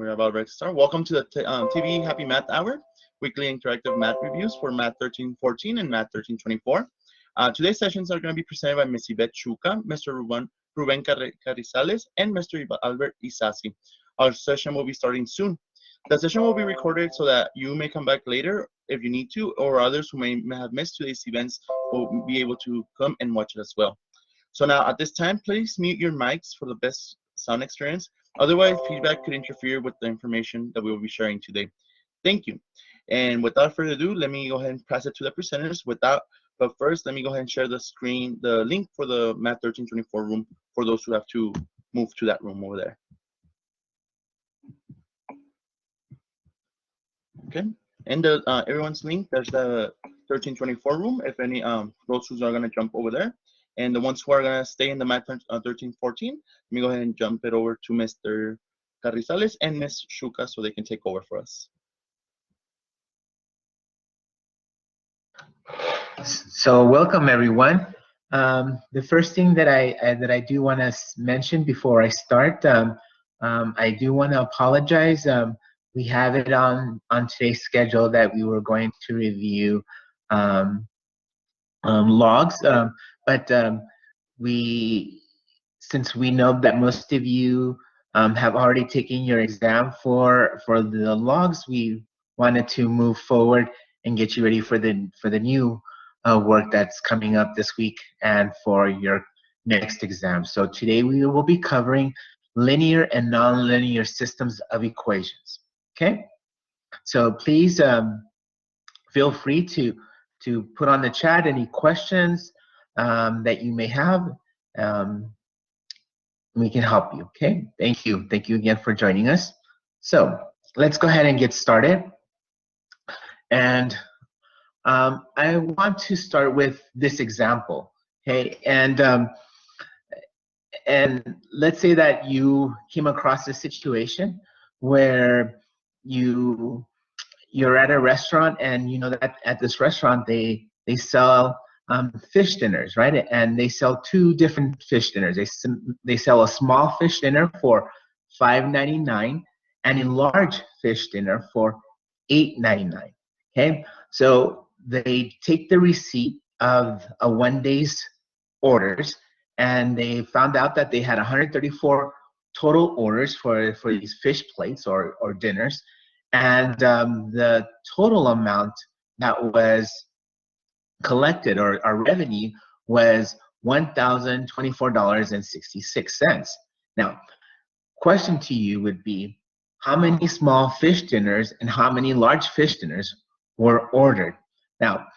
We're about ready to start. Welcome to the TV Happy Math Hour, weekly interactive math reviews for Math 1314 and Math 1324. Today's sessions are going to be presented by Ms. Yvette Chuca, Mr. Ruben Carrizales, and Mr. Albert Isasi. Our session will be starting soon. The session will be recorded so that you may come back later if you need to, or others who may have missed today's events will be able to come and watch it as well. So now at this time, please mute your mics for the best sound experience. Otherwise, feedback could interfere with the information that we will be sharing today. Thank you. And without further ado, let me go ahead and pass it to the presenters. But first, let me go ahead and share the screen, the link for the Math 1324 room for those who have to move to that room over there. Okay. And everyone's link, there's the 1324 room. If any those who are going to jump over there. And the ones who are going to stay in the Math 1314, let me go ahead and jump it over to Mr. Carrizales and Ms. Chuca so they can take over for us. So welcome everyone. The first thing that I do want to mention before I start, I do want to apologize. We have it on today's schedule that we were going to review logs, but since we know that most of you have already taken your exam for the logs, we wanted to move forward and get you ready for the new work that's coming up this week and for your next exam. So today we will be covering linear and nonlinear systems of equations. Okay, so please feel free to put on the chat any questions that you may have. We can help you. Okay, thank you again for joining us. So let's go ahead and get started. And I want to start with this example. Okay, and let's say that you came across a situation where you're at a restaurant, and you know that at this restaurant they sell fish dinners, right? And they sell two different fish dinners. They sell a small fish dinner for $5.99 and a large fish dinner for $8.99. Okay, so they take the receipt of a one day's orders, and they found out that they had 134 total orders for these fish plates or dinners, and the total amount that was collected, or our revenue, was $1,024.66. Now, question to you would be, how many small fish dinners and how many large fish dinners were ordered? Now,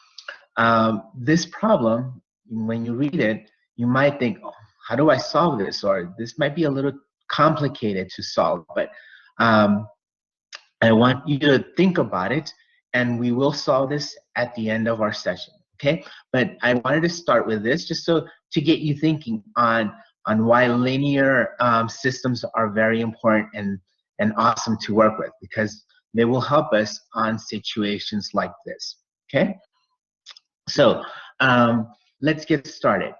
this problem, when you read it, you might think, oh, how do I solve this? Or this might be a little complicated to solve, but I want you to think about it, and we will solve this at the end of our session. Okay, but I wanted to start with this just to get you thinking on why linear systems are very important and awesome to work with, because they will help us on situations like this. Okay, so let's get started.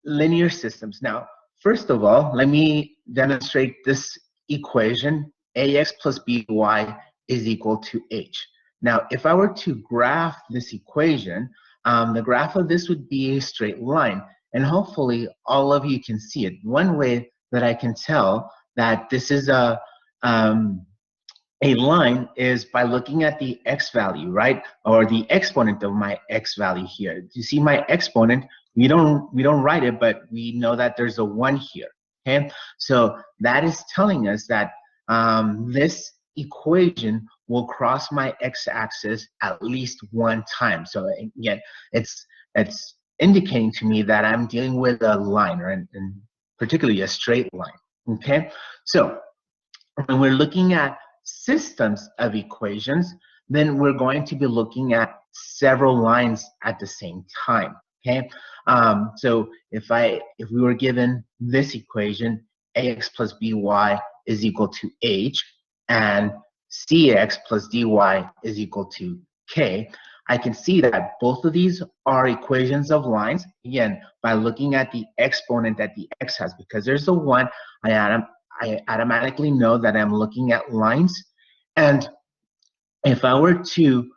Linear systems. Now, first of all, let me demonstrate this equation. Ax plus by is equal to h. Now, if I were to graph this equation, the graph of this would be a straight line, and hopefully all of you can see it. One way that I can tell that this is a line is by looking at the x value, right, or the exponent of my x value here. You see my exponent? We don't write it, but we know that there's a 1 here. Okay, so that is telling us that this equation will cross my x-axis at least one time. So again, it's indicating to me that I'm dealing with a line, or and particularly a straight line. Okay, so when we're looking at systems of equations, then we're going to be looking at several lines at the same time. Okay, so if we were given this equation, ax plus by is equal to h, and cx plus dy is equal to k, I can see that both of these are equations of lines, again, by looking at the exponent that the x has. Because there's a 1, I I automatically know that I'm looking at lines. And if I were to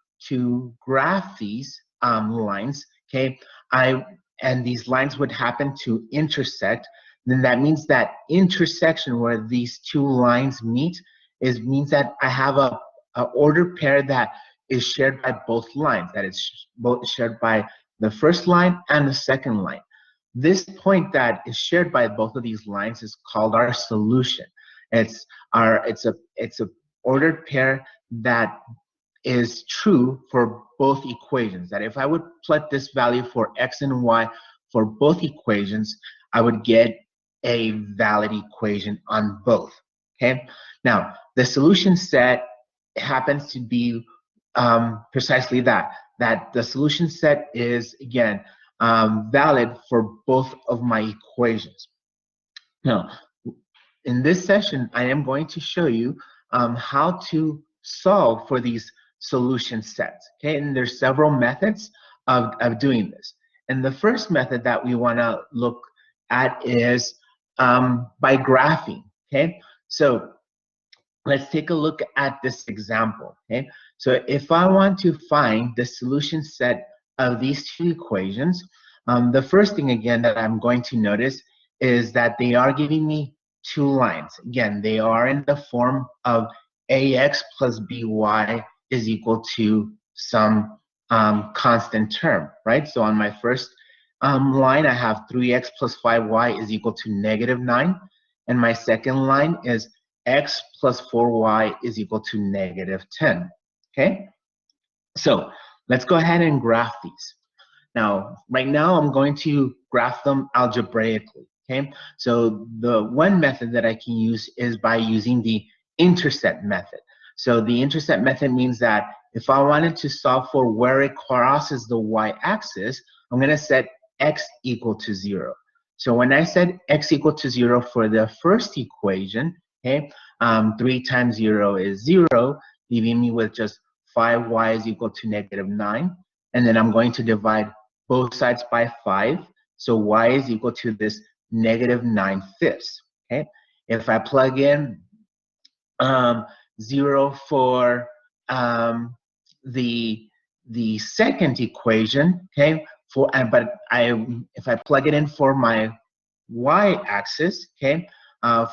graph these lines, okay, and these lines would happen to intersect, then that means that intersection where these two lines meet means that I have a ordered pair that is shared by both lines, that it's both shared by the first line and the second line. This point that is shared by both of these lines is called our solution. It's a ordered pair that is true for both equations. That if I would plot this value for x and y for both equations, I would get a valid equation on both. Okay. Now the solution set happens to be precisely that. That the solution set is again valid for both of my equations. Now, in this session, I am going to show you how to solve for these solution sets. Okay, and there's several methods of doing this. And the first method that we want to look at is by graphing. Okay, so let's take a look at this example. Okay, so if I want to find the solution set of these two equations, the first thing again that I'm going to notice is that they are giving me two lines. Again, they are in the form of ax plus by is equal to some constant term, right? So on my first line, I have 3x plus 5y is equal to -9. And my second line is x plus 4y is equal to -10, okay? So let's go ahead and graph these. Now, right now, I'm going to graph them algebraically, okay? So the one method that I can use is by using the intercept method. So the intercept method means that if I wanted to solve for where it crosses the y-axis, I'm going to set x equal to 0. So when I set x equal to 0 for the first equation, okay, 3 times 0 is 0, leaving me with just 5y is equal to -9. And then I'm going to divide both sides by 5. So y is equal to this -9/5. Okay. If I plug in 0 for the second equation, okay, if I plug it in for my y-axis, okay,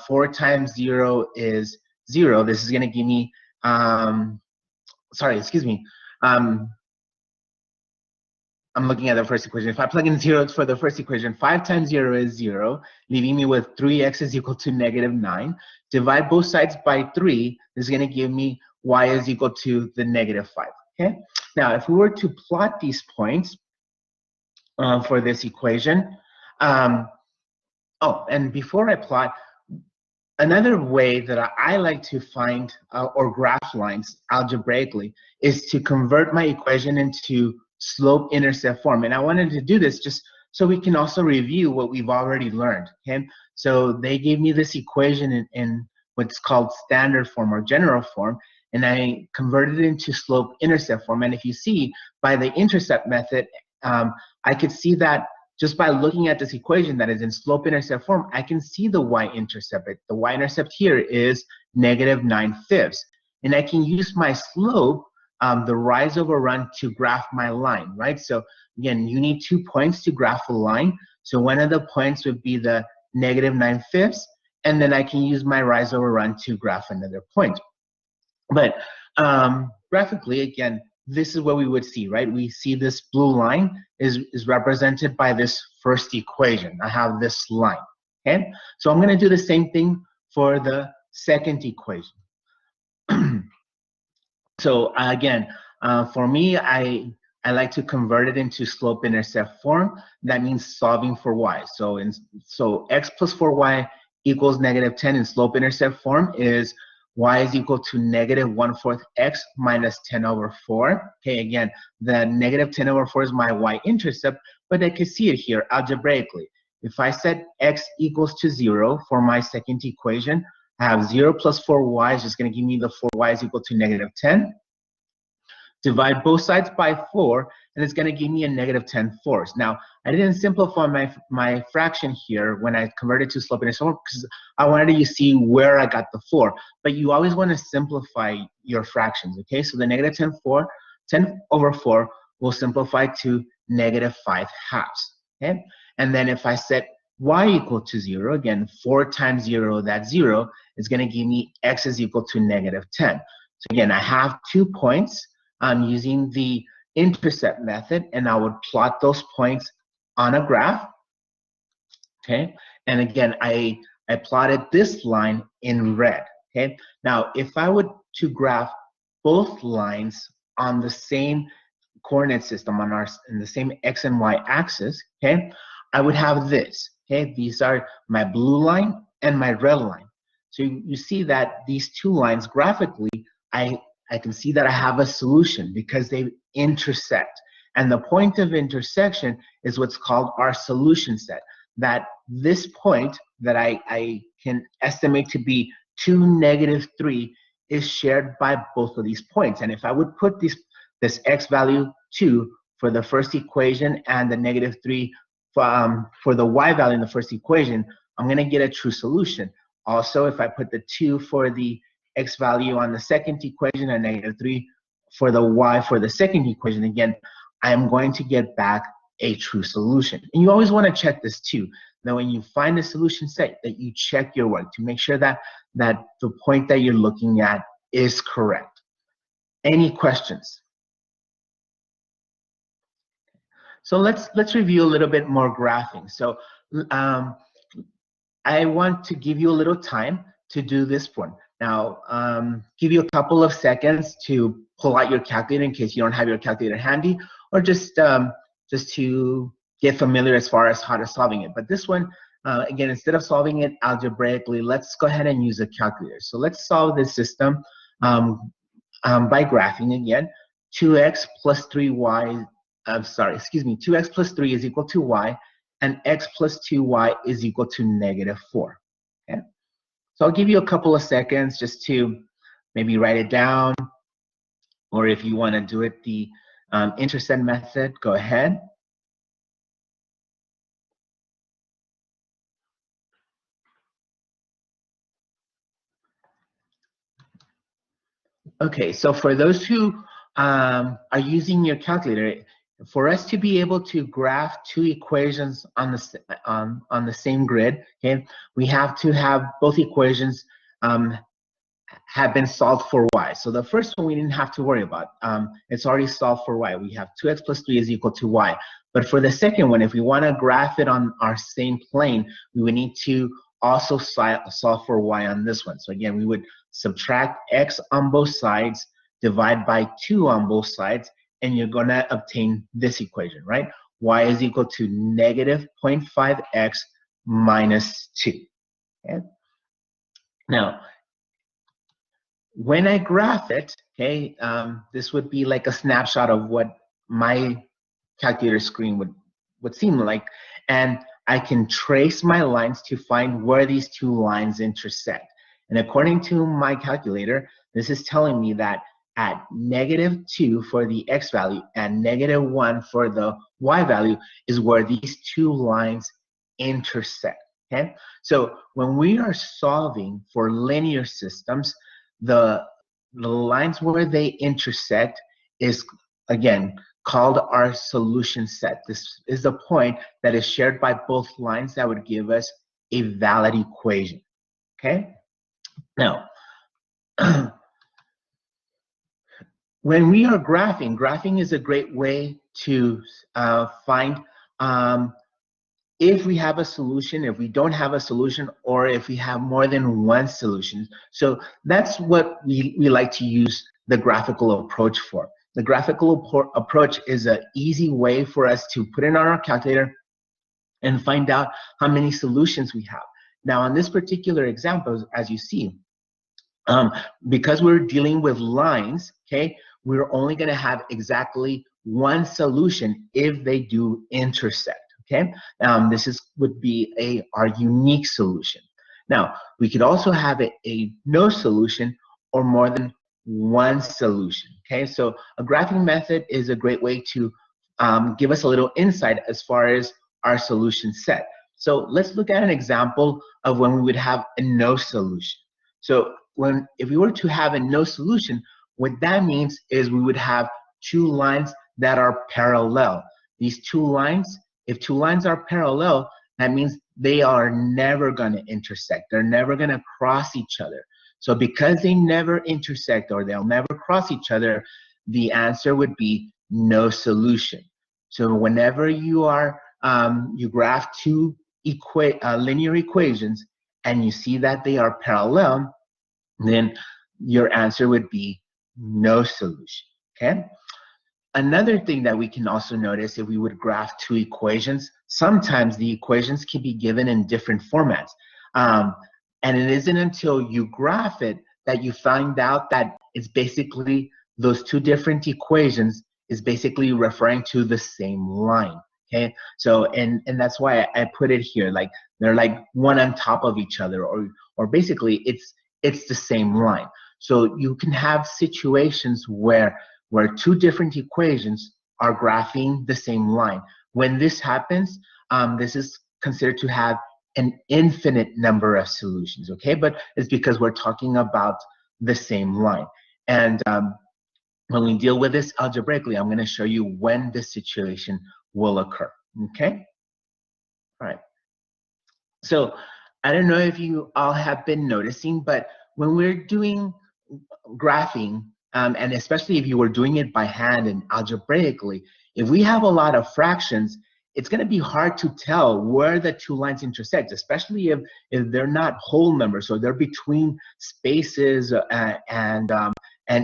4 times 0 is 0. This is going to give me, sorry, excuse me. I'm looking at the first equation. If I plug in 0 for the first equation, 5 times 0 is 0, leaving me with 3x is equal to -9. Divide both sides by 3. This is going to give me y is equal to the -5. Okay. Now, if we were to plot these points for this equation, oh, and before I plot, another way that I like to find or graph lines algebraically is to convert my equation into slope-intercept form. And I wanted to do this just so we can also review what we've already learned. Okay, so they gave me this equation in what's called standard form or general form, and I converted it into slope-intercept form. And if you see by the intercept method, I could see that just by looking at this equation that is in slope-intercept form, I can see the y-intercept. The y-intercept here is -9/5. And I can use my slope, the rise over run, to graph my line, right? So again, you need 2 points to graph a line. So one of the points would be the -9/5, and then I can use my rise over run to graph another point. But graphically, again, this is what we would see, right? We see this blue line is represented by this first equation. I have this line, okay? So I'm going to do the same thing for the second equation. So again, for me, I like to convert it into slope-intercept form. That means solving for y. So x plus 4y equals -10 in slope-intercept form is y is equal to -1/4 x minus 10/4. Okay, again, the -10/4 is my y-intercept, but I can see it here algebraically. If I set x equals to 0 for my second equation, I have 0 plus 4y is just going to give me the 4y is equal to -10. divide both sides by 4, and it's going to give me a negative 10 fourths. Now, I didn't simplify my fraction here when I converted to slope-intercept form because I wanted you to see where I got the 4. But you always want to simplify your fractions, okay? So the negative 10 over 4 will simplify to negative 5 halves, okay? And then if I set y equal to 0, again, 4 times 0, that's 0, is going to give me x is equal to negative 10. So again, I have 2 points. I'm using the intercept method, and I would plot those points on a graph, okay? And again, I plotted this line in red, okay? Now, if I would to graph both lines on the same coordinate system, in the same x and y axis, okay, I would have this, okay? These are my blue line and my red line. So you see that these two lines graphically, I can see that I have a solution because they intersect. And the point of intersection is what's called our solution set. That this point that I can estimate to be 2, negative 3 is shared by both of these points. And if I would put this x value 2 for the first equation and the negative 3 for the y value in the first equation, I'm going to get a true solution. Also, if I put the 2 for the x value on the second equation and negative 3 for the y for the second equation, again, I am going to get back a true solution. And you always want to check this too. That when you find a solution set, that you check your work to make sure that the point that you're looking at is correct. Any questions? So let's review a little bit more graphing. So I want to give you a little time to do this one. Now, give you a couple of seconds to pull out your calculator in case you don't have your calculator handy, or just to get familiar as far as how to solving it. But this one, again, instead of solving it algebraically, let's go ahead and use a calculator. So let's solve this system by graphing again. 2x plus 3y, 2x plus 3 is equal to y, and x plus 2y is equal to negative 4. Okay? So I'll give you a couple of seconds just to maybe write it down, or if you want to do it the intercept method, go ahead. Okay, so for those who are using your calculator, for us to be able to graph two equations on the same grid, okay, we have to have both equations have been solved for y. So the first one we didn't have to worry about. It's already solved for y. We have 2x plus 3 is equal to y. But for the second one, if we want to graph it on our same plane, we would need to also solve for y on this one. So again, we would subtract x on both sides, divide by 2 on both sides, and you're going to obtain this equation, right? Y is equal to negative 0.5x minus 2. Okay? Now, when I graph it, okay, this would be like a snapshot of what my calculator screen would seem like. And I can trace my lines to find where these two lines intersect. And according to my calculator, this is telling me that at negative 2 for the x value and negative 1 for the y value is where these two lines intersect. Okay? So when we are solving for linear systems, the lines where they intersect is, again, called our solution set. This is the point that is shared by both lines that would give us a valid equation. Okay? Now, when we are graphing is a great way to find if we have a solution, if we don't have a solution, or if we have more than one solution. So that's what we like to use the graphical approach for. The graphical approach is an easy way for us to put in on our calculator and find out how many solutions we have. Now, on this particular example, as you see, because we're dealing with lines, okay, we're only going to have exactly one solution if they do intersect. Okay, this would be our unique solution. Now, we could also have a no solution or more than one solution. Okay, so a graphing method is a great way to give us a little insight as far as our solution set. So let's look at an example of when we would have a no solution. So if we were to have a no solution, what that means is we would have two lines that are parallel. These two lines, if two lines are parallel, that means they are never going to intersect. They're never going to cross each other. So because they never intersect or they'll never cross each other, the answer would be no solution. So whenever you are you graph two linear equations and you see that they are parallel, then your answer would be no solution. Okay. Another thing that we can also notice, if we would graph two equations, sometimes the equations can be given in different formats. And it isn't until you graph it that you find out that it's basically those two different equations is basically referring to the same line. Okay, so and that's why I put it here, like they're like one on top of each other, or basically it's the same line. So you can have situations where two different equations are graphing the same line. When this happens, this is considered to have an infinite number of solutions, okay? But it's because we're talking about the same line. And when we deal with this algebraically, I'm going to show you when this situation will occur, okay? All right. So I don't know if you all have been noticing, but when we're doing graphing, and especially if you were doing it by hand and algebraically, if we have a lot of fractions, it's going to be hard to tell where the two lines intersect, especially if they're not whole numbers, so they're between spaces and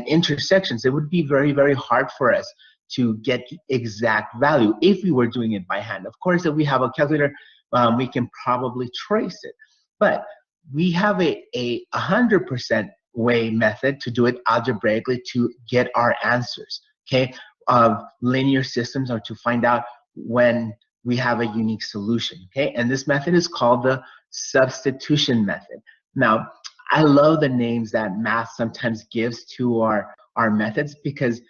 intersections. It would be very, very hard for us to get exact value if we were doing it by hand. Of course, if we have a calculator, we can probably trace it. But we have a 100% way method to do it algebraically to get our answers, okay, of linear systems, or to find out when we have a unique solution, okay? And this method is called the substitution method. Now, I love the names that math sometimes gives to our methods because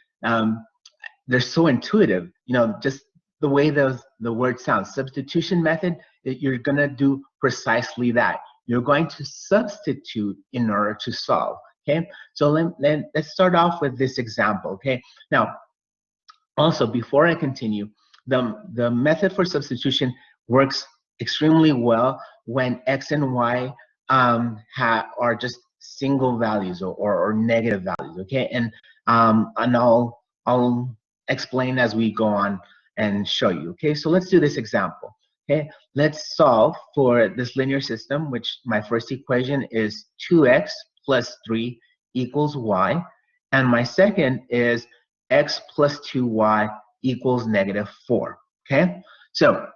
they're so intuitive, you know, just the way the word sounds. Substitution method, you're gonna do precisely that. You're going to substitute in order to solve, okay? So let's start off with this example, okay? Now, also, before I continue, the method for substitution works extremely well when x and y are just single values or negative values, okay? And I'll explain as we go on and show you, okay? So let's do this example. Okay, let's solve for this linear system, which my first equation is 2x plus 3 equals y, and my second is x plus 2y equals negative 4. Okay, so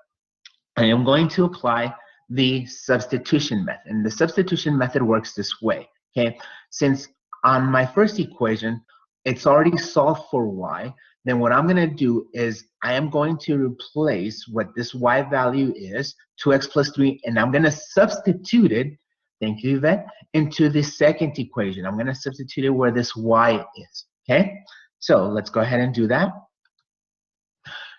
I am going to apply the substitution method, and the substitution method works this way. Okay, since on my first equation it's already solved for y, then what I'm going to do is I am going to replace what this y value is, 2x plus 3, and I'm going to substitute it, thank you, Yvette, into the second equation. I'm going to substitute it where this y is, okay? So let's go ahead and do that.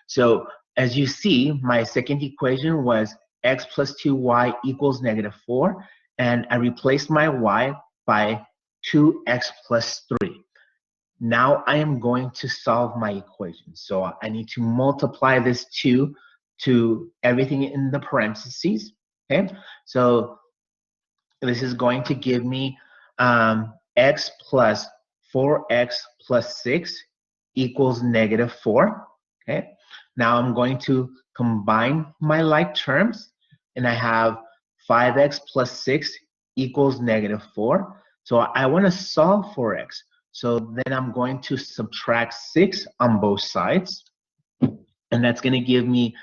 So as you see, my second equation was x plus 2y equals negative 4, and I replaced my y by 2x plus 3. Now I am going to solve my equation. So I need to multiply this 2 to everything in the parentheses, okay? So this is going to give me x plus 4x plus 6 equals negative 4, okay? Now I'm going to combine my like terms, and I have 5x plus 6 equals negative 4. So I want to solve for x. So then I'm going to subtract 6 on both sides, and that's going to give me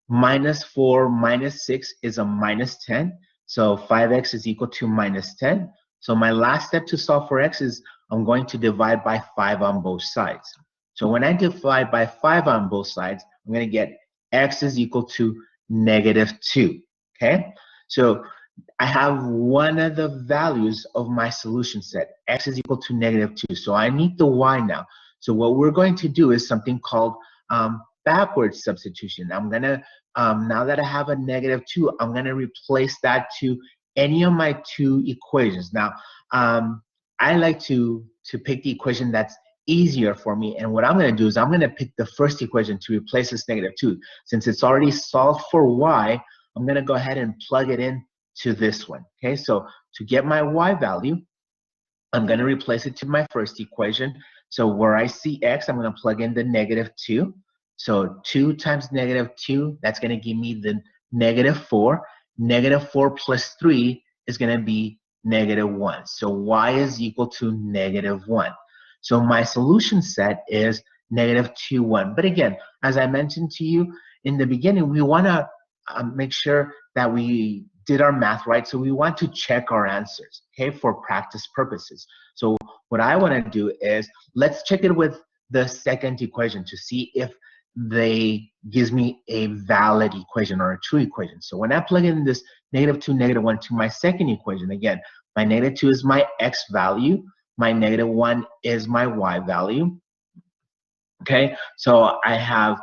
minus 4 minus 6 is a minus 10. So 5x is equal to minus 10. So my last step to solve for x is I'm going to divide by 5 on both sides. So when I divide by 5 on both sides, I'm going to get x is equal to negative 2. Okay? So I have one of the values of my solution set. X is equal to -2. So I need the Y now. So what we're going to do is something called backward substitution. I'm going to, now that I have a -2, I'm going to replace that to any of my two equations. Now, I like to pick the equation that's easier for me. And what I'm going to do is I'm going to pick the first equation to replace this -2. Since it's already solved for Y, I'm going to go ahead and plug it in to this one. Okay, so to get my Y value, I'm going to replace it to my first equation. So where I see X, I'm going to plug in the -2. So 2 times -2, that's going to give me the -4. -4 plus 3 is going to be -1. So Y is equal to -1. So my solution set is -2, 1. But again, as I mentioned to you in the beginning, we want to make sure that we did our math right. So we want to check our answers, okay, for practice purposes. So what I want to do is let's check it with the second equation to see if they gives me a valid equation or a true equation. So when I plug in this -2, -1 to my second equation, again, my -2 is my X value, my -1 is my Y value. Okay, so I have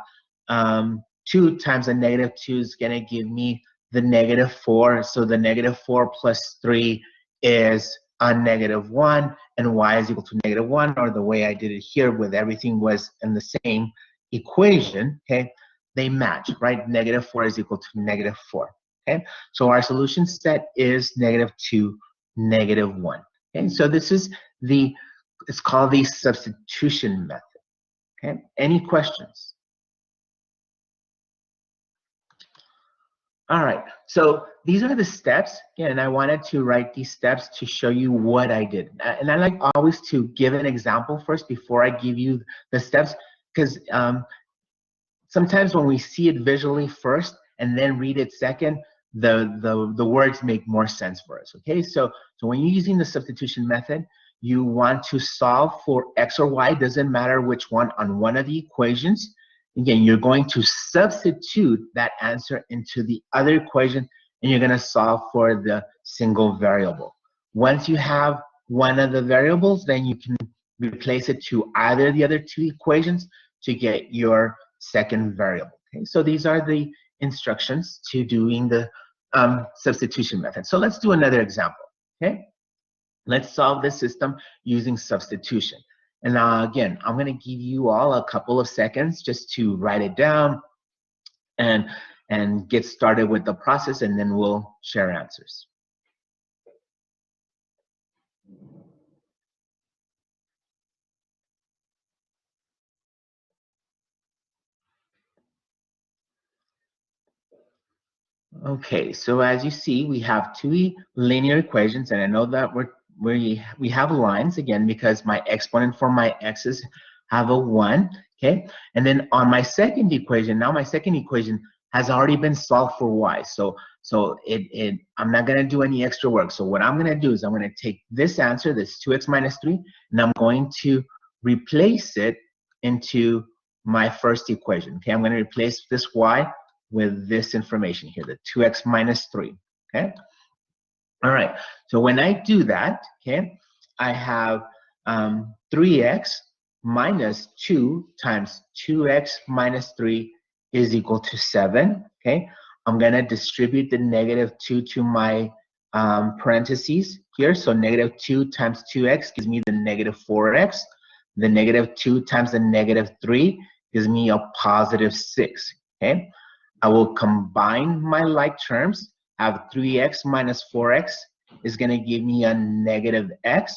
2 times a -2 is going to give me the -4. So the -4 plus 3 is a -1, and Y is equal to -1, or the way I did it here with everything was in the same equation, okay, they match, right? -4 is equal to -4, okay? So our solution set is -2, -1, okay? So this is it's called the substitution method. Okay, any questions? All right, so these are the steps. Again, I wanted to write these steps to show you what I did. And I like always to give an example first before I give you the steps, because sometimes when we see it visually first and then read it second, the words make more sense for us, okay? So when you're using the substitution method, you want to solve for X or Y, doesn't matter which one, on one of the equations. Again, you're going to substitute that answer into the other equation, and you're going to solve for the single variable. Once you have one of the variables, then you can replace it to either the other two equations to get your second variable. Okay, so these are the instructions to doing the substitution method. So let's do another example. Okay, let's solve this system using substitution. And again, I'm going to give you all a couple of seconds just to write it down and get started with the process, and then we'll share answers. Okay, so as you see, we have two linear equations, and I know that we have lines again because my exponent for my x's have a 1, okay? And then on my second equation, now my second equation has already been solved for y. So I'm not going to do any extra work. So what I'm going to do is I'm going to take this answer, this 2x minus 3, and I'm going to replace it into my first equation. Okay, I'm going to replace this y with this information here, the 2x minus 3. Okay. All right. So when I do that, okay, I have 3x minus 2 times 2x minus 3 is equal to 7. Okay. I'm going to distribute the -2 to my parentheses here. So -2 times 2x gives me the -4x. The -2 times the -3 gives me a +6. Okay. I will combine my like terms. Have 3x minus 4x is going to give me a -x.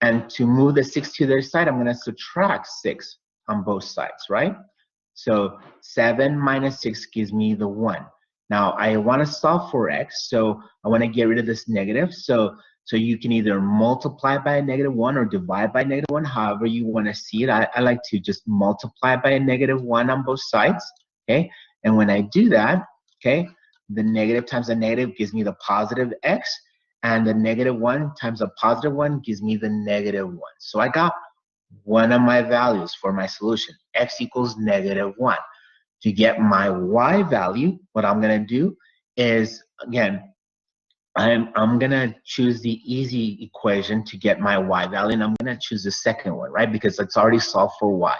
And to move the 6 to the other side, I'm going to subtract 6 on both sides, right? So 7 minus 6 gives me the 1. Now, I want to solve for x, so I want to get rid of this negative. So you can either multiply by a -1 or divide by -1, however you want to see it. I like to just multiply by a -1 on both sides, okay? And when I do that, okay, the negative times the negative gives me the +x, and the -1 times the +1 gives me the -1. So I got one of my values for my solution, x equals -1. To get my y value, what I'm going to do is, again, I'm gonna choose the easy equation to get my y value, and I'm gonna choose the second one, right? Because it's already solved for y.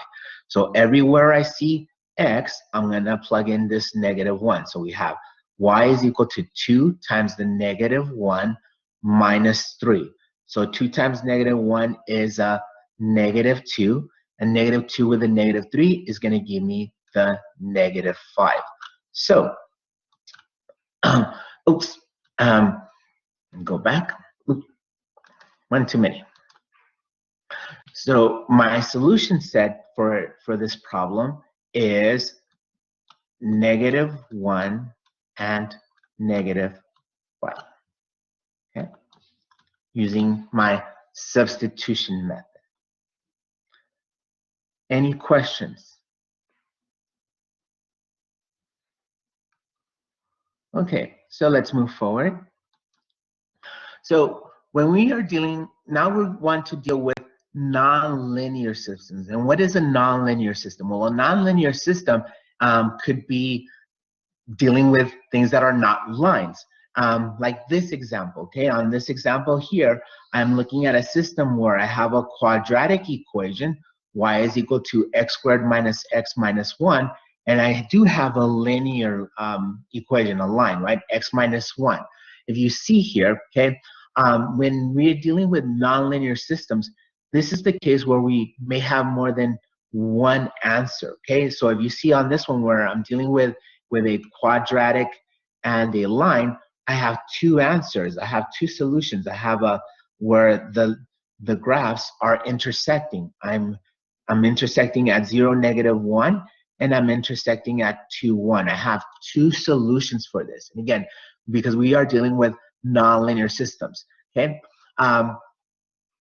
So everywhere I see x, I'm gonna plug in this -1. So we have y is equal to 2 times the -1 minus 3. So 2 times -1 is -2, and -2 with a -3 is gonna give me the -5. So, oops. Go back. Oop, one too many. So my solution set for this problem is -1 and -5. Okay, using my substitution method. Any questions? Okay, so let's move forward. So when we are dealing, now we want to deal with nonlinear systems. And what is a nonlinear system? Well, a nonlinear system could be dealing with things that are not lines. Like this example, okay? On this example here, I'm looking at a system where I have a quadratic equation, y is equal to x squared minus x minus 1, and I do have a linear equation, a line, right? X minus 1. If you see here, okay, when we're dealing with nonlinear systems, this is the case where we may have more than one answer, okay? So if you see on this one where I'm dealing with a quadratic and a line, I have two answers. I have two solutions. I have a where the graphs are intersecting. I'm intersecting at 0, -1, and I'm intersecting at 2, 1. I have two solutions for this. And again, because we are dealing with nonlinear systems, okay?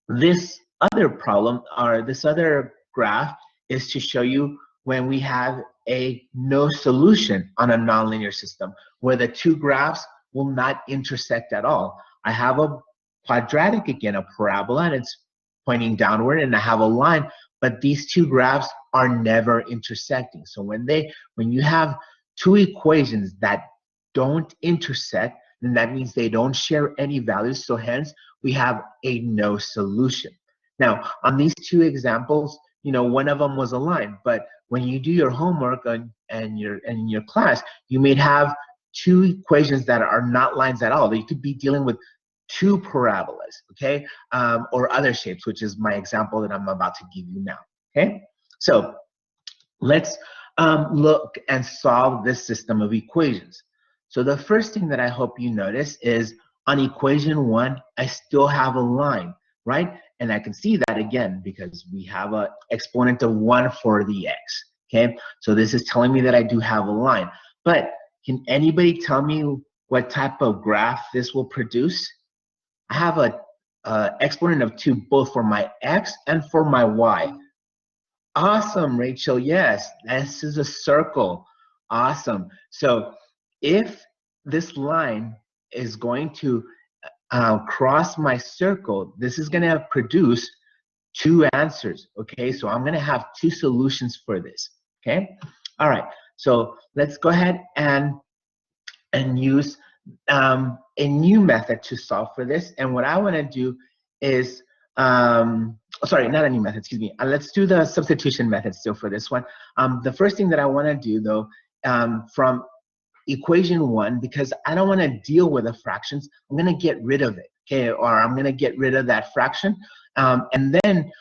This other problem, or this other graph, is to show you when we have a no solution on a nonlinear system, where the two graphs will not intersect at all. I have a quadratic, again, a parabola, and it's pointing downward, and I have a line, but these two graphs are never intersecting. So when you have two equations that don't intersect, then that means they don't share any values, so hence we have a no solution. Now, on these two examples, you know, one of them was a line, but when you do your homework and in your class, you may have two equations that are not lines at all. You could be dealing with two parabolas, okay, or other shapes, which is my example that I'm about to give you now, okay? So let's look and solve this system of equations. So the first thing that I hope you notice is on equation 1, I still have a line, right? And I can see that again because we have an exponent of 1 for the x, okay? So this is telling me that I do have a line. But can anybody tell me what type of graph this will produce? I have a exponent of 2 both for my x and for my y. Awesome, Rachel. Yes, this is a circle. Awesome. So if this line is going to cross my circle, this is going to produce two answers. Okay, so I'm going to have two solutions for this. Okay, all right. So let's go ahead and use a new method to solve for this. And what I want to do is, sorry, not a new method, excuse me. Let's do the substitution method still for this one. The first thing that I want to do, though, from equation 1, because I don't want to deal with the fractions, I'm going to get rid of it, okay? Or I'm going to get rid of that fraction. And then,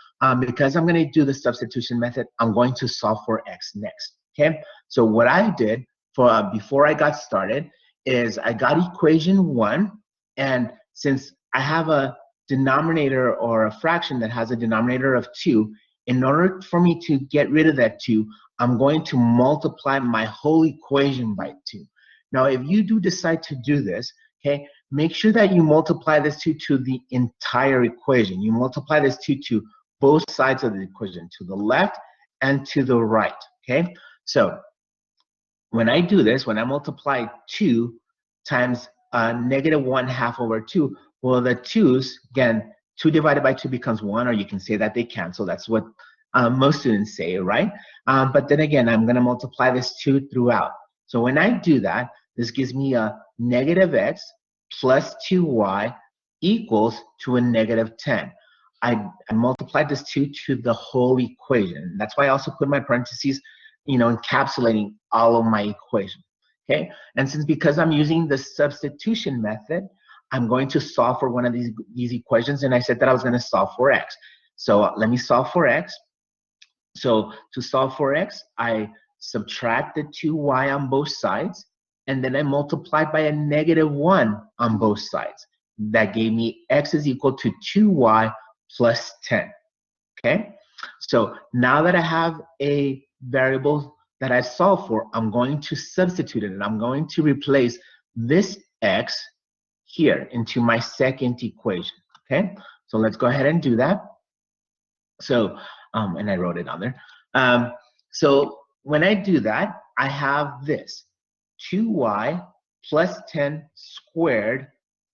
because I'm going to do the substitution method, I'm going to solve for x next, okay? So what I did for before I got started is I got equation 1, and since I have a denominator or a fraction that has a denominator of 2, in order for me to get rid of that 2, I'm going to multiply my whole equation by 2. Now, if you do decide to do this, okay, make sure that you multiply this 2 to the entire equation. You multiply this 2 to both sides of the equation, to the left and to the right, okay? So when I do this, when I multiply 2 times -1/2 over 2, well, the 2's, again, 2 divided by 2 becomes 1, or you can say that they cancel. That's what most students say, right? But then again, I'm going to multiply this 2 throughout. So when I do that, this gives me a -x, plus 2y equals to a negative 10. I multiplied this 2 to the whole equation. That's why I also put my parentheses, encapsulating all of my equation. Okay, and because I'm using the substitution method, I'm going to solve for one of these equations, and I said that I was going to solve for x. So let me solve for x. So to solve for x, I subtract the 2y on both sides, and then I multiplied by a negative 1 on both sides. That gave me x is equal to 2y plus 10. Okay, so now that I have a variable that I solve for, I'm going to substitute it, and I'm going to replace this x here into my second equation. Okay, so let's go ahead and do that. So, and I wrote it on there. So when I do that, I have this 2y plus 10 squared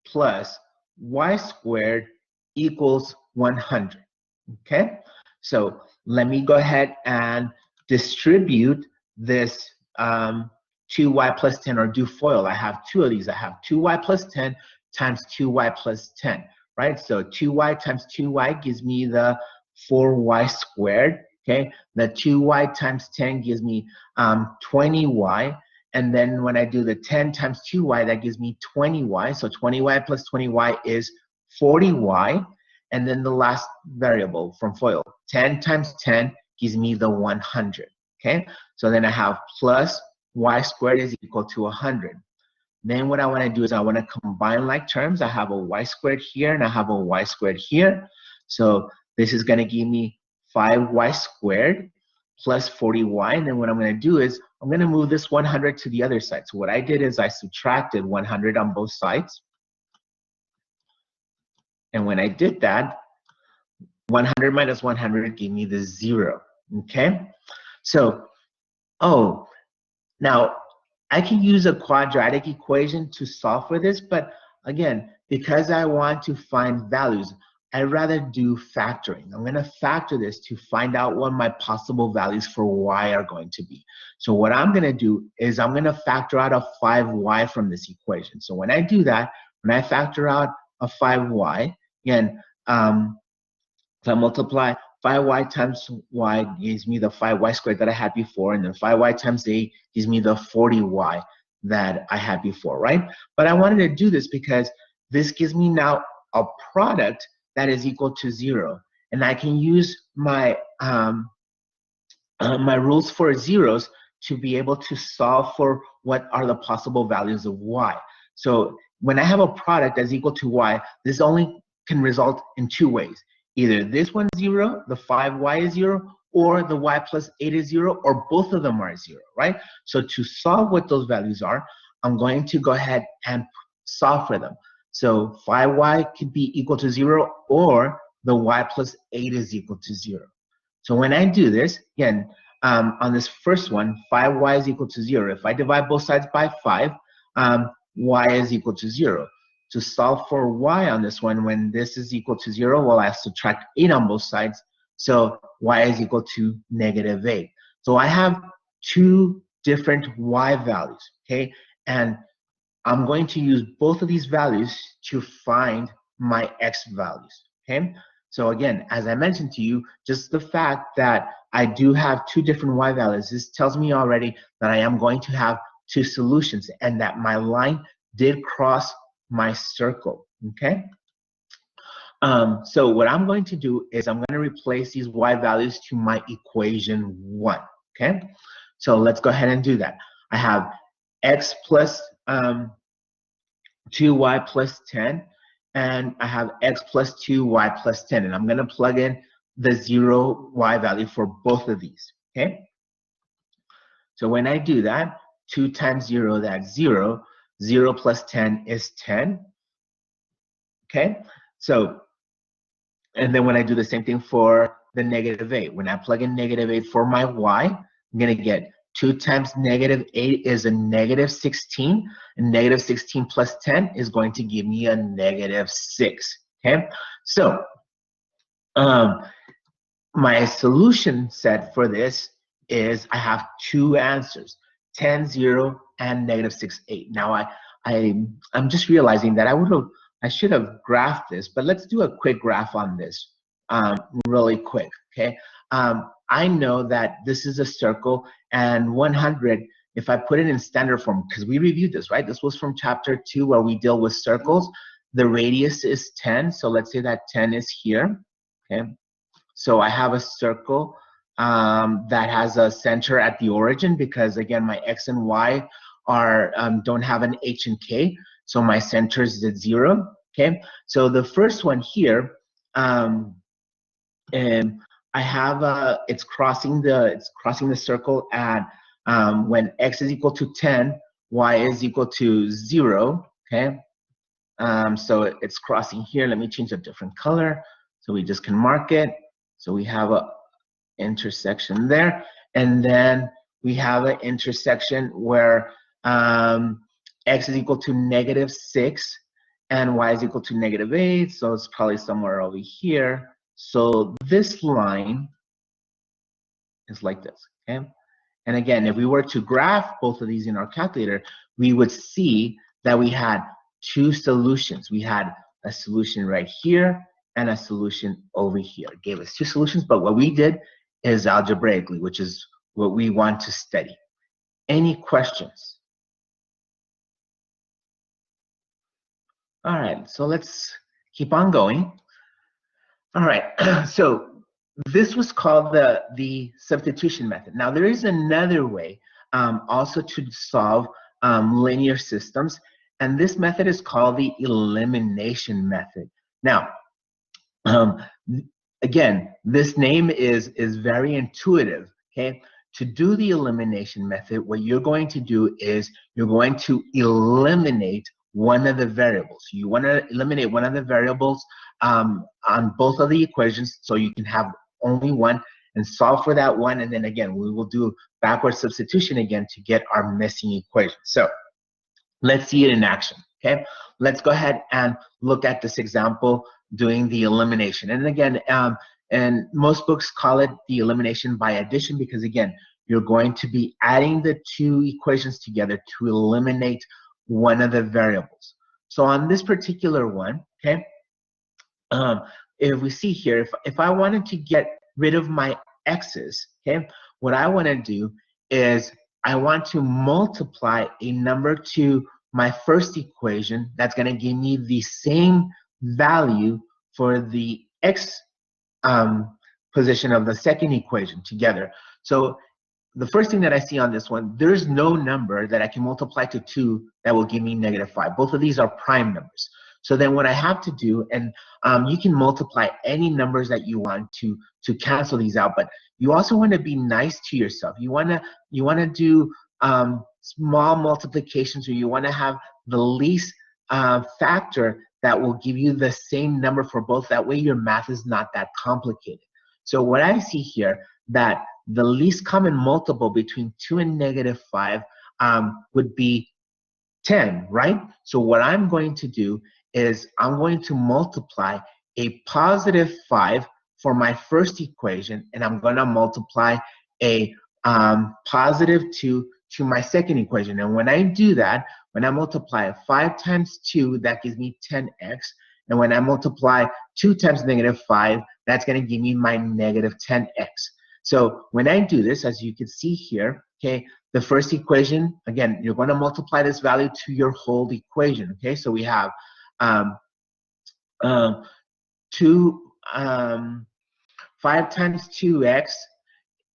plus y squared equals 100. Okay, so let me go ahead and distribute this 2y plus 10, or do FOIL. I have two of these. I have 2y plus 10 times 2y plus 10, right? So 2y times 2y gives me the 4y squared, okay? The 2y times 10 gives me 20y, and then when I do the 10 times 2y, that gives me 20y. So 20y plus 20y is 40y, and then the last variable from FOIL, 10 times 10 gives me the 100, okay? So then I have plus y squared is equal to 100. Then what I want to do is I want to combine like terms. I have a y squared here, and I have a y squared here. So this is going to give me 5y squared plus 40y. And then what I'm going to do is I'm going to move this 100 to the other side. So what I did is I subtracted 100 on both sides. And when I did that, 100 minus 100 gave me the 0. Okay? So, now I can use a quadratic equation to solve for this, but again, because I want to find values, I'd rather do factoring. I'm going to factor this to find out what my possible values for y are going to be. So what I'm going to do is I'm going to factor out a 5y from this equation. So when I do that, when I factor out a 5y, again, if I multiply 5y times y gives me the 5y squared that I had before, and then 5y times a gives me the 40y that I had before, right? But I wanted to do this because this gives me now a product that is equal to 0, and I can use my my rules for zeros to be able to solve for what are the possible values of y. So when I have a product that's equal to y, this only can result in two ways. Either this one's 0, the 5y is 0, or the y plus 8 is 0, or both of them are 0, right? So to solve what those values are, I'm going to go ahead and solve for them. So 5y could be equal to 0, or the y plus 8 is equal to 0. So when I do this, again, on this first one, 5y is equal to 0. If I divide both sides by 5, y is equal to 0. To solve for y on this one, when this is equal to 0, well, I have to subtract 8 on both sides. So y is equal to negative 8. So I have two different y values, okay? And I'm going to use both of these values to find my x values, okay? So again, as I mentioned to you, just the fact that I do have two different y values, this tells me already that I am going to have two solutions, and that my line did cross my circle, okay? So what I'm going to do is I'm going to replace these y values to my equation 1, okay? So let's go ahead and do that. I have x plus 2y plus 10, and I have x plus 2y plus 10, and I'm going to plug in the 0 y value for both of these, okay? So when I do that, 2 times 0, that's 0. 0 plus 10 is 10, okay? So, and then when I do the same thing for the negative 8, when I plug in negative 8 for my y, I'm going to get 2 times negative 8 is a negative 16, and negative 16 plus 10 is going to give me a negative 6, okay? So, my solution set for this is I have two answers, 10, 0, and negative 6, 8. Now, I'm just realizing that I should have graphed this, but let's do a quick graph on this really quick, okay? I know that this is a circle, and 100, if I put it in standard form, because we reviewed this, right? This was from chapter 2 where we deal with circles. The radius is 10, so let's say that 10 is here, okay? So I have a circle that has a center at the origin because, again, my x and y are don't have an h and k, so my center is at 0, okay? So the first one here, and I have it's crossing the circle at when x is equal to 10, y is equal to 0, okay? So it's crossing here. Let me change a different color so we just can mark it. So we have a intersection there, and then we have an intersection where x is equal to -6 and y is equal to -8, so it's probably somewhere over here. So this line is like this, okay? And again, if we were to graph both of these in our calculator, we would see that we had two solutions. We had a solution right here and a solution over here. It gave us two solutions, but what we did is algebraically, which is what we want to study. Any questions? All right, so let's keep on going. All right, so this was called the substitution method. Now there is another way also to solve linear systems, and this method is called the elimination method. Now, again, this name is very intuitive, okay? To do the elimination method, what you're going to do is you're going to eliminate one of the variables. You want to eliminate one of the variables on both of the equations so you can have only one and solve for that one, and then again, we will do backward substitution again to get our missing equation. So let's see it in action, okay? Let's go ahead and look at this example doing the elimination. And again, and most books call it the elimination by addition because, again, you're going to be adding the two equations together to eliminate one of the variables. So on this particular one, okay, if we see here, if I wanted to get rid of my x's, okay, what I want to do is I want to multiply a number to my first equation that's going to give me the same value for the x position of the second equation together. So the first thing that I see on this one, there's no number that I can multiply to 2 that will give me -5. Both of these are prime numbers. So then what I have to do, and you can multiply any numbers that you want to cancel these out, but you also want to be nice to yourself. You want to do small multiplications, or you want to have the least factor that will give you the same number for both. That way your math is not that complicated. So what I see here, that the least common multiple between 2 and -5 would be 10, right? So what I'm going to do is I'm going to multiply a +5 for my first equation, and I'm going to multiply a +2 to my second equation. And when I do that, when I multiply 5 times 2, that gives me 10x. And when I multiply 2 times -5, that's going to give me my -10x. So when I do this, as you can see here, okay, the first equation, again, you're going to multiply this value to your whole equation, okay? So we have 5 times 2x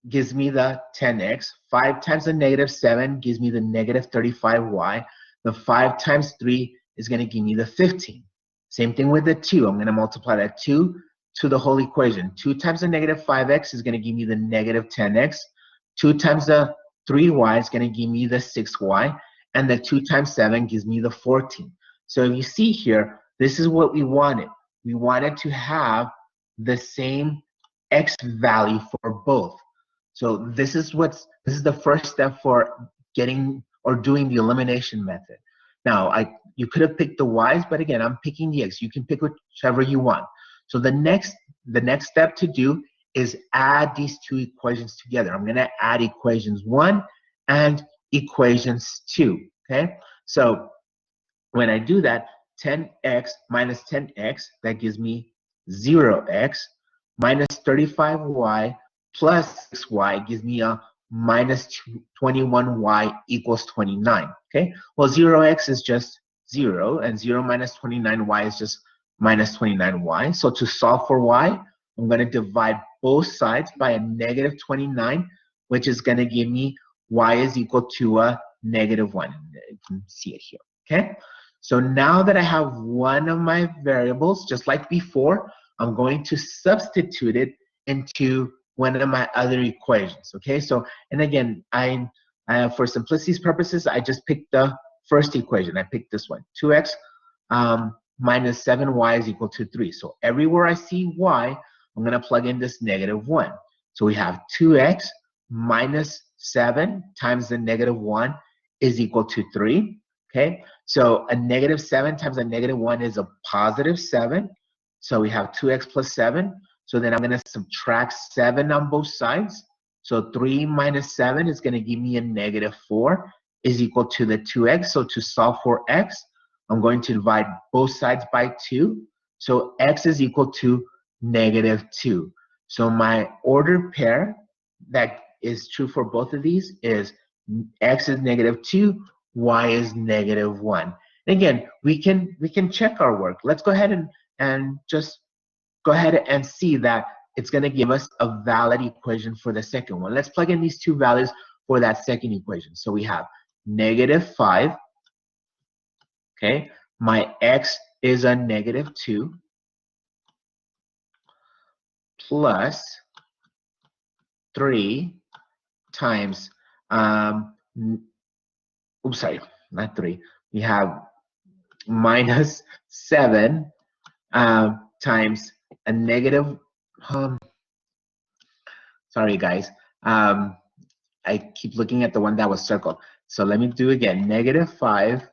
gives me the 10x. 5 times the -7 gives me the -35y. The 5 times 3 is going to give me the 15. Same thing with the 2. I'm going to multiply that 2 to the whole equation. 2 times the -5x is going to give me the -10x. 2 times the 3y is going to give me the 6y. And the 2 times 7 gives me the 14. So if you see here, this is what we wanted. We wanted to have the same x value for both. So this is the first step for getting or doing the elimination method. Now, you could have picked the y's, but again, I'm picking the x. You can pick whichever you want. So the next step to do is add these two equations together. I'm going to add equations 1 and equations 2. Okay, so when I do that, 10x minus 10x, that gives me 0x, minus 35y plus 6y gives me a minus 21y equals 29. Okay, well, 0x is just 0, and 0 minus 29y is just minus 29y. So to solve for y, I'm going to divide both sides by a negative 29, which is going to give me y is equal to a negative 1. You can see it here. Okay, so now that I have one of my variables, just like before, I'm going to substitute it into one of my other equations. Okay, so, and again, for simplicity's purposes, I just picked the first equation. I picked this one, 2x minus 7y is equal to 3. So everywhere I see y, I'm going to plug in this negative 1. So we have 2x minus 7 times the negative 1 is equal to 3. Okay, so a negative 7 times a negative 1 is a positive 7. So we have 2x plus 7. So then I'm going to subtract 7 on both sides. So 3 minus 7 is going to give me a negative 4 is equal to the 2x. So to solve for x, I'm going to divide both sides by 2. So x is equal to negative 2. So my ordered pair that is true for both of these is x is negative 2, y is negative 1. Again, we can check our work. Let's go ahead and just go ahead and see that it's going to give us a valid equation for the second one. Let's plug in these two values for that second equation. So we have negative 5. Okay, my x is a negative 2 plus 3 times, oops, sorry, not 3. We have minus 7 times a negative, sorry guys, I keep looking at the one that was circled. So let me do again, negative 5,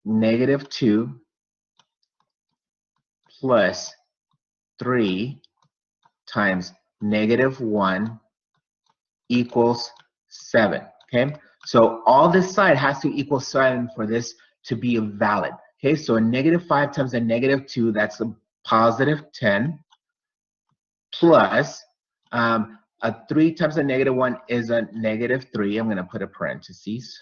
negative 2 plus 3 times negative 1 equals 7. Okay, so all this side has to equal 7 for this to be valid. Okay, so a negative 5 times a negative 2, that's a positive 10, plus a 3 times a negative 1 is a negative 3. I'm going to put a parentheses,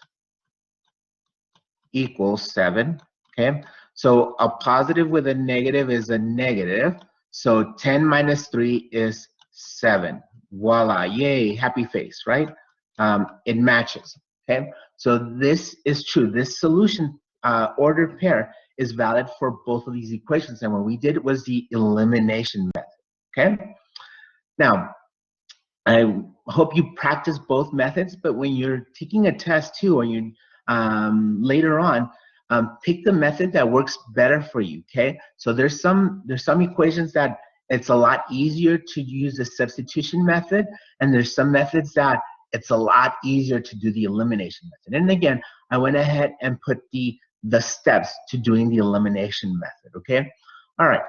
equals 7. Okay, so a positive with a negative is a negative. So 10 minus 3 is 7. Voila, yay, happy face, right? It matches. Okay, so this is true. This solution ordered pair is valid for both of these equations, and what we did was the elimination method. Okay, now I hope you practice both methods, but when you're taking a test too, or you later on, pick the method that works better for you. Okay, so there's some equations that it's a lot easier to use the substitution method, and there's some methods that it's a lot easier to do the elimination method. And again, I went ahead and put the steps to doing the elimination method. Okay, all right,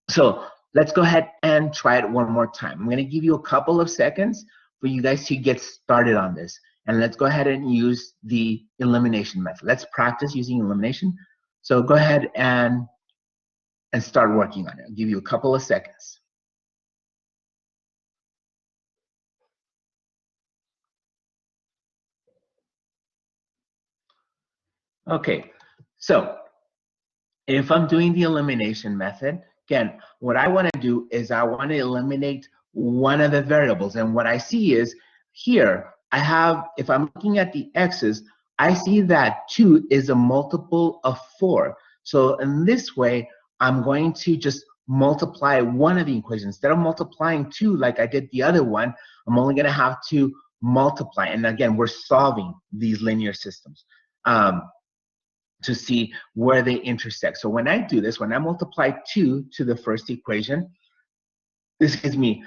so let's go ahead and try it one more time. I'm going to give you a couple of seconds for you guys to get started on this, and let's go ahead and use the elimination method. Let's practice using elimination. So go ahead and start working on it. I'll give you a couple of seconds. Okay, so if I'm doing the elimination method, again, what I want to do is I want to eliminate one of the variables. And what I see is here, I have, if I'm looking at the x's, I see that 2 is a multiple of 4. So in this way, I'm going to just multiply one of the equations. Instead of multiplying 2 like I did the other one, I'm only going to have to multiply. And again, we're solving these linear systems to see where they intersect. So when I do this, when I multiply 2 to the first equation, this gives me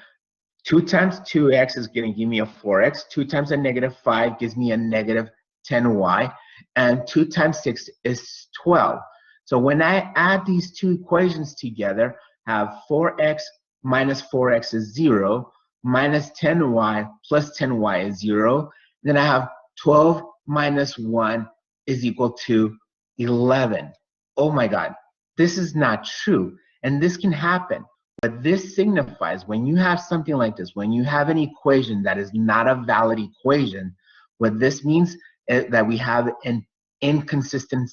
2 times 2x is going to give me a 4x. 2 times a negative 5 gives me a negative 10y. And 2 times 6 is 12. So when I add these two equations together, I have 4x minus 4x is 0, minus 10y plus 10y is 0. Then I have 12 minus 1 is equal to 11. Oh my God, this is not true. And this can happen. But this signifies when you have something like this, when you have an equation that is not a valid equation, what this means is that we have an inconsistent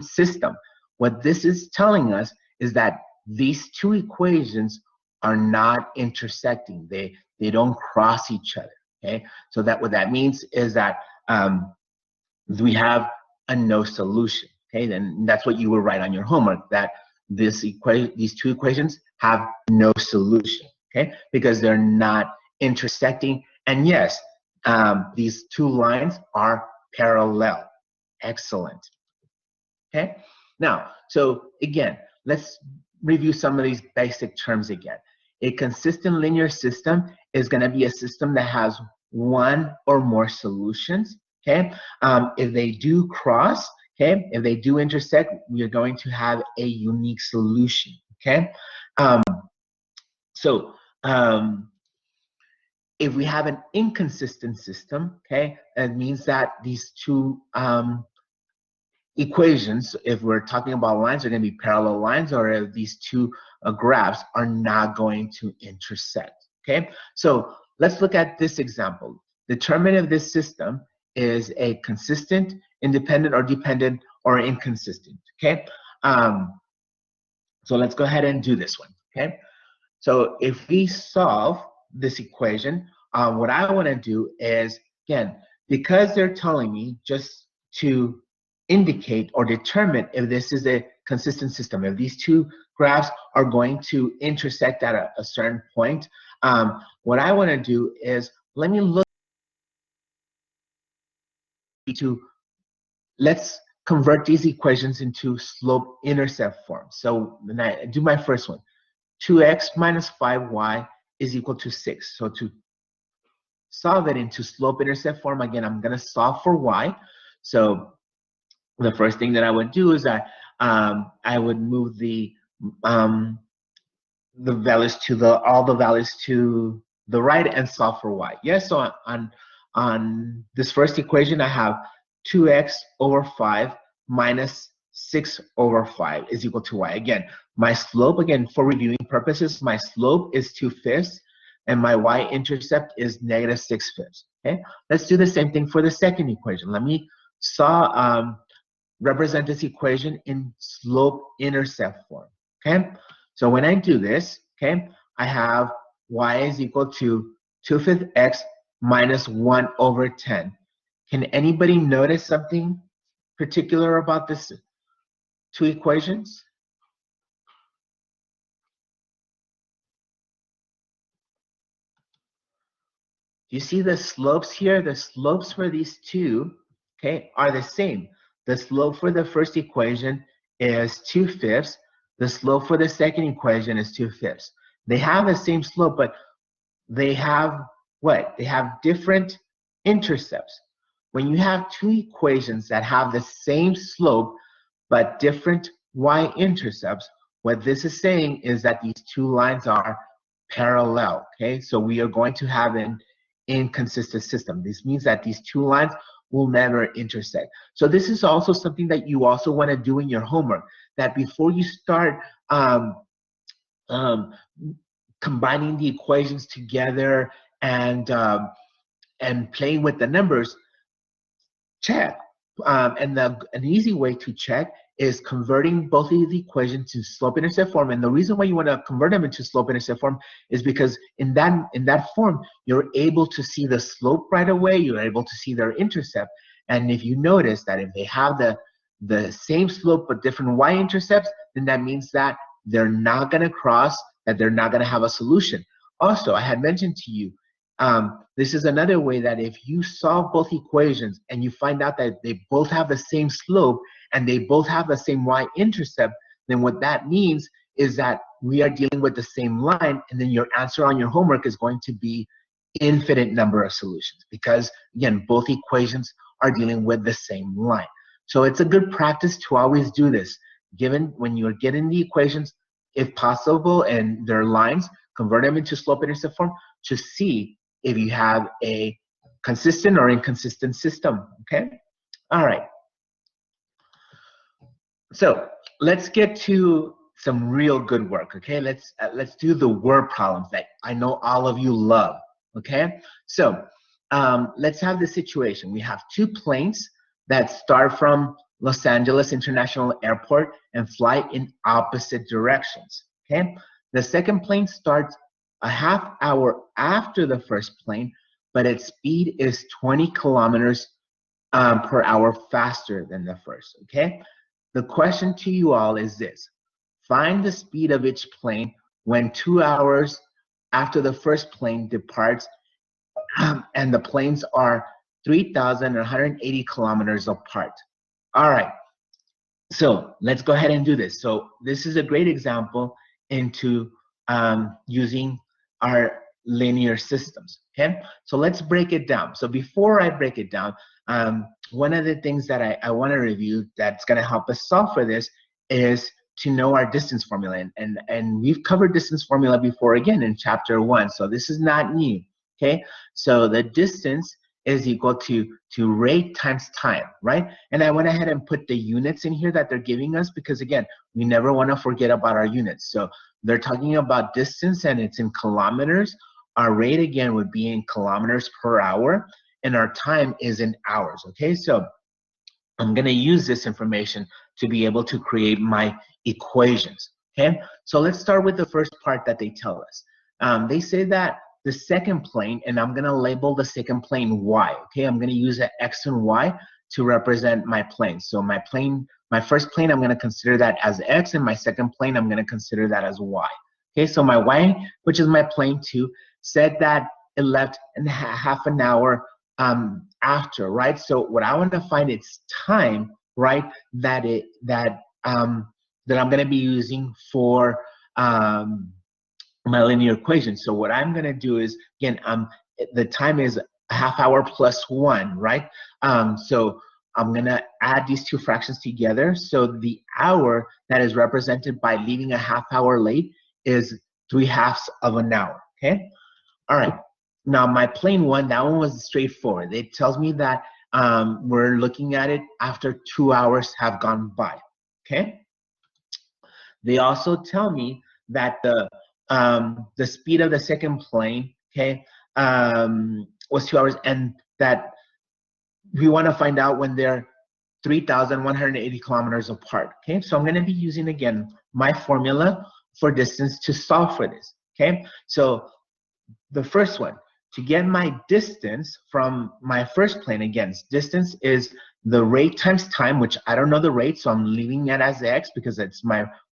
system. What this is telling us is that these two equations are not intersecting. They don't cross each other. Okay, so that what that means is that we have a no solution. Okay, then that's what you will write on your homework, that these two equations have no solution. Okay, because they're not intersecting. And yes, these two lines are parallel. Excellent. Okay, now, so again, let's review some of these basic terms again. A consistent linear system is going to be a system that has one or more solutions. Okay, if they do cross, okay, if they do intersect, we are going to have a unique solution. Okay, if we have an inconsistent system, okay, that means that these two equations, if we're talking about lines, are going to be parallel lines, or if these two graphs are not going to intersect. Okay, so let's look at this example. Determine if this system is a consistent, independent, or dependent, or inconsistent. Okay, so let's go ahead and do this one. Okay, so if we solve this equation, what I want to do is, again, because they're telling me just to indicate or determine if this is a consistent system, if these two graphs are going to intersect at a certain point, what I want to do is, let me look to, let's convert these equations into slope-intercept form. So when I do my first one, 2x minus 5y is equal to 6. So to solve it into slope-intercept form, again, I'm going to solve for y. So the first thing that I would do is that I would move the values to all the values to the right and solve for y. Yes, so on this first equation, I have 2x over 5 minus 6 over 5 is equal to y. Again, my slope, again, for reviewing purposes, my slope is 2/5, and my y-intercept is negative 6/5. Okay, let's do the same thing for the second equation. Let me represent this equation in slope-intercept form. Okay, so when I do this, okay, I have y is equal to 2/5 x minus 1 over 10. Can anybody notice something particular about this two equations? You see the slopes here? The slopes for these two, okay, are the same. The slope for the first equation is 2/5. The slope for the second equation is 2/5. They have the same slope, but they have what? They have different intercepts. When you have two equations that have the same slope but different y-intercepts, what this is saying is that these two lines are parallel. Okay, so we are going to have an inconsistent system. This means that these two lines will never intersect. So this is also something that you also want to do in your homework, that before you start combining the equations together and playing with the numbers, check. And an easy way to check is converting both of the equations to slope-intercept form. And the reason why you want to convert them into slope-intercept form is because in that form, you're able to see the slope right away. You're able to see their intercept. And if you notice that if they have the same slope but different y-intercepts, then that means that they're not going to cross, that they're not going to have a solution. Also, I had mentioned to you, this is another way that if you solve both equations and you find out that they both have the same slope and they both have the same y-intercept, then what that means is that we are dealing with the same line, and then your answer on your homework is going to be infinite number of solutions, because again, both equations are dealing with the same line. So it's a good practice to always do this. Given when you're getting the equations, if possible, and their lines, convert them into slope-intercept form to see if you have a consistent or inconsistent system. Okay, all right. So let's get to some real good work, okay? Let's do the word problems that I know all of you love, okay? So let's have the situation. We have two planes that start from Los Angeles International Airport and fly in opposite directions, okay? The second plane starts a half hour after the first plane, but its speed is 20 kilometers per hour faster than the first, okay? The question to you all is this. Find the speed of each plane when 2 hours after the first plane departs and the planes are 3,180 kilometers apart. All right, so let's go ahead and do this. So this is a great example into using our linear systems, okay? So let's break it down. So before I break it down, one of the things that I want to review that's going to help us solve for this is to know our distance formula. And we've covered distance formula before, again, in chapter 1. So this is not new, okay? So the distance is equal to rate times time, right? And I went ahead and put the units in here that they're giving us because, again, we never want to forget about our units. So they're talking about distance and it's in kilometers. Our rate, again, would be in kilometers per hour, and our time is in hours, okay? So I'm going to use this information to be able to create my equations, okay? So let's start with the first part that they tell us. They say that the second plane, and I'm going to label the second plane y, okay? I'm going to use an x and y to represent my plane. So my first plane, I'm going to consider that as x, and my second plane, I'm going to consider that as y. Okay, so my y, which is my plane 2, said that it left in half an hour after, right? So what I want to find is time, right? That I'm going to be using for my linear equation. So what I'm going to do is, again, the time is a half hour plus 1, right? So I'm going to add these two fractions together. So the hour that is represented by leaving a half hour late is 3/2 of an hour, okay? All right. Now, my plane 1, that one was straightforward. It tells me that we're looking at it after 2 hours have gone by, okay? They also tell me that the speed of the second plane, okay, was 2 hours, and that we want to find out when they're 3,180 kilometers apart, okay? So I'm going to be using, again, my formula for distance to solve for this, okay? So the first one, to get my distance from my first plane, again, distance is the rate times time, which I don't know the rate, so I'm leaving it as x because it's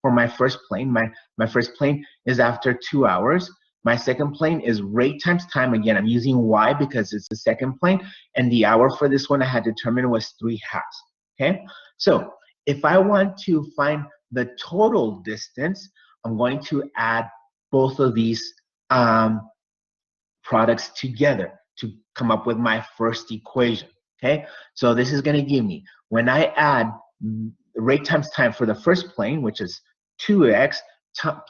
for my first plane. My first plane is after 2 hours. My second plane is rate times time. Again, I'm using y because it's the second plane, and the hour for this one I had determined was 3/2. Okay, so if I want to find the total distance, I'm going to add both of these products together to come up with my first equation, okay? So this is going to give me, when I add rate times time for the first plane, which is 2x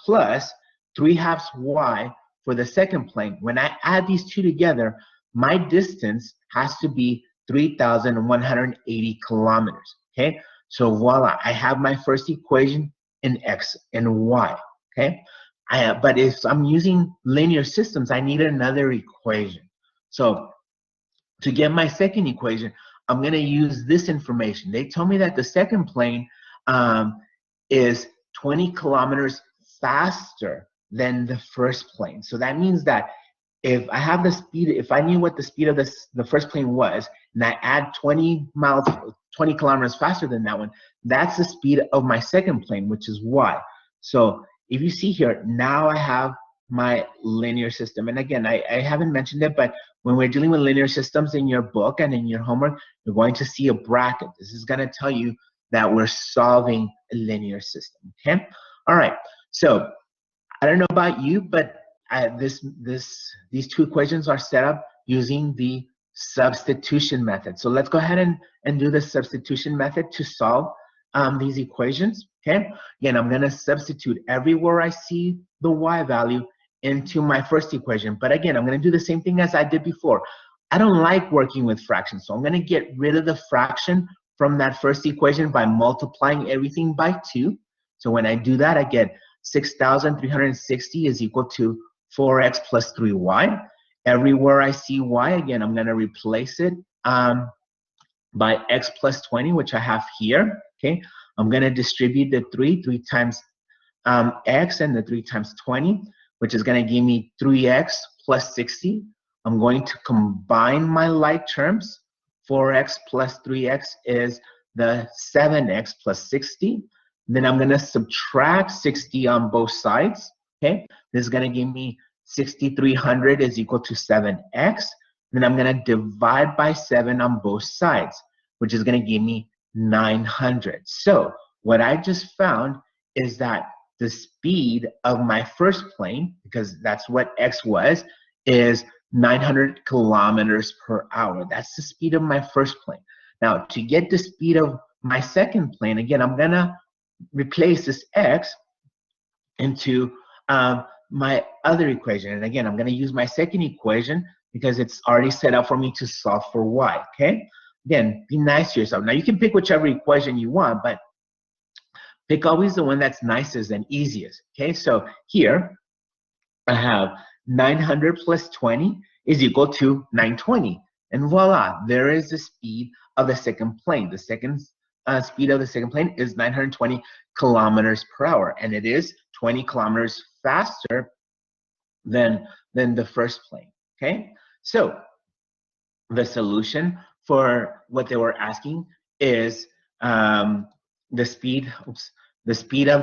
plus 3/2 y for the second plane, when I add these two together, my distance has to be 3,180 kilometers, okay? So voila, I have my first equation in x and y, okay? But if I'm using linear systems, I need another equation. So to get my second equation, I'm going to use this information. They told me that the second plane is 20 kilometers faster than the first plane. So that means that if I have the speed, if I knew what the speed of the first plane was, and I add 20 kilometers faster than that one, that's the speed of my second plane, which is y. So if you see here, now I have my linear system. And again, I haven't mentioned it, but when we're dealing with linear systems in your book and in your homework, you're going to see a bracket. This is going to tell you that we're solving a linear system, okay? All right, so I don't know about you, but these two equations are set up using the substitution method. So let's go ahead and do the substitution method to solve these equations, okay? Again, I'm going to substitute everywhere I see the y value into my first equation. But again, I'm going to do the same thing as I did before. I don't like working with fractions, so I'm going to get rid of the fraction from that first equation by multiplying everything by 2. So when I do that, I get 6,360 is equal to 4x plus 3y. Everywhere I see y, again, I'm going to replace it by x plus 20, which I have here. Okay, I'm going to distribute the 3 times x and the 3 times 20, which is going to give me 3x plus 60. I'm going to combine my like terms. 4x plus 3x is the 7x plus 60. Then I'm going to subtract 60 on both sides. Okay, this is going to give me 6,300 is equal to 7x. Then I'm going to divide by 7 on both sides, which is going to give me 900. So what I just found is that the speed of my first plane, because that's what x was, is 900 kilometers per hour. That's the speed of my first plane. Now, to get the speed of my second plane, again, I'm going to replace this x into my other equation. And again, I'm going to use my second equation because it's already set up for me to solve for y, okay? Again, be nice to yourself. Now, you can pick whichever equation you want, but pick always the one that's nicest and easiest, okay? So here, I have 900 plus 20 is equal to 920. And voila, there is the speed of the second plane. The second speed of the second plane is 920 kilometers per hour. And it is 20 kilometers faster than the first plane, okay? So the solution for what they were asking is the speed of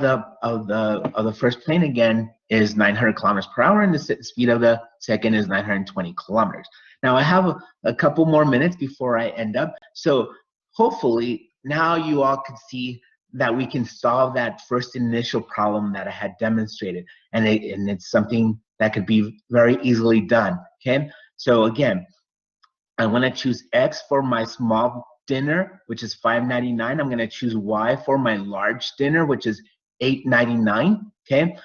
the first plane again is 900 kilometers per hour, and the speed of the second is 920 kilometers. Now I have a couple more minutes before I end up, so hopefully now you all can see that we can solve that first initial problem that I had demonstrated, and it's something that could be very easily done. Okay, so again, I want to choose X for my small dinner, which is $5.99. I'm going to choose Y for my large dinner, which is $8.99. Okay.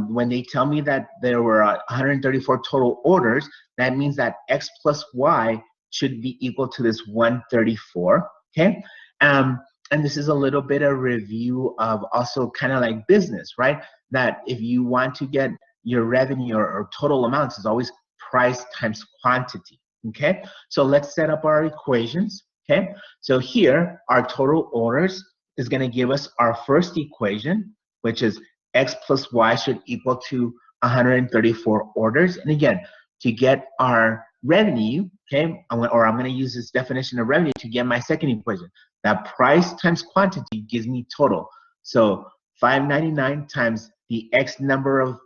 When they tell me that there were 134 total orders, that means that X plus Y should be equal to this 134. Okay. And this is a little bit of review of also kind of like business, right? That if you want to get your revenue or total amounts, is always price times quantity. Okay, so let's set up our equations. Okay, so here our total orders is going to give us our first equation, which is X plus Y should equal to 134 orders. And again, to get our revenue, okay, I'm going to use this definition of revenue to get my second equation. That price times quantity gives me total. So $5.99 times the X number of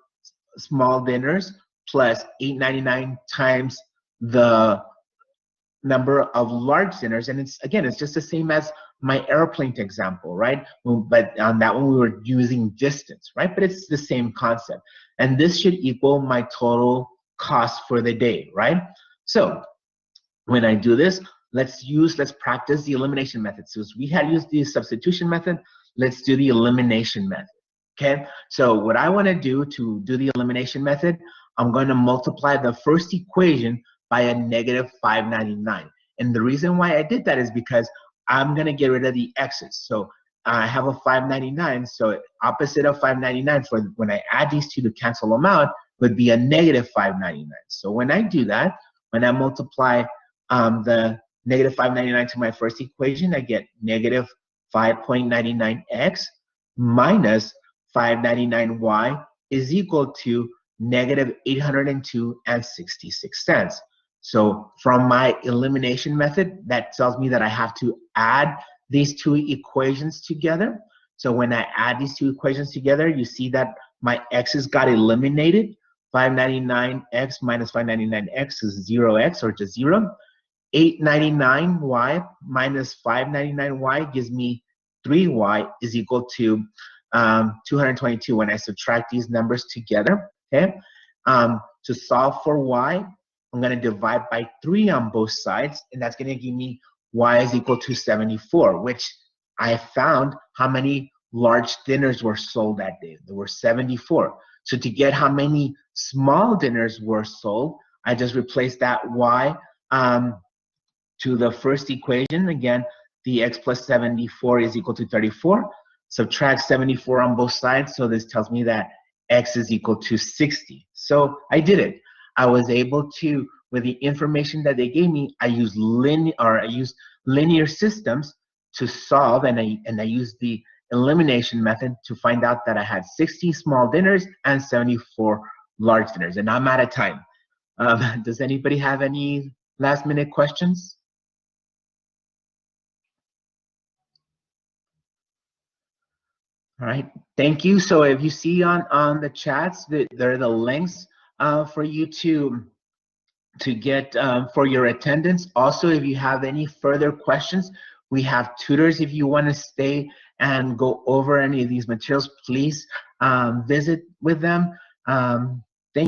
small dinners plus $8.99 times the number of large dinners. And it's just the same as my airplane example, right? But on that one we were using distance, right? But it's the same concept. And this should equal my total cost for the day, right? So when I do this, let's practice the elimination method. So we had used the substitution method, let's do the elimination method. Okay, so what I want to do the elimination method, I'm going to multiply the first equation by a negative 599. And the reason why I did that is because I'm going to get rid of the x's. So I have a 599, so opposite of 599 for when I add these two to cancel them out would be a negative 599. So when I do that, when I multiply the negative 599 to my first equation, I get negative 5.99x minus 599y is equal to negative 802.66. So from my elimination method, that tells me that I have to add these two equations together. So when I add these two equations together, you see that my x's got eliminated. 599x minus 599x is 0x, or just 0. 899y minus 599y gives me 3y is equal to 222 when I subtract these numbers together. Okay. To solve for y, I'm going to divide by 3 on both sides, and that's going to give me y is equal to 74, which I found how many large dinners were sold that day. There were 74. So to get how many small dinners were sold, I just replaced that y to the first equation. Again, the x plus 74 is equal to 34. Subtract 74 on both sides, so this tells me that x is equal to 60. So I did it. I was able to, with the information that they gave me, I used linear systems to solve, and I used the elimination method to find out that I had 60 small dinners and 74 large dinners. And I'm out of time. Does anybody have any last minute questions? All right, thank you. So if you see on the chats, there are the links for you to get for your attendance. Also, if you have any further questions, we have tutors. If you want to stay and go over any of these materials, please visit with them.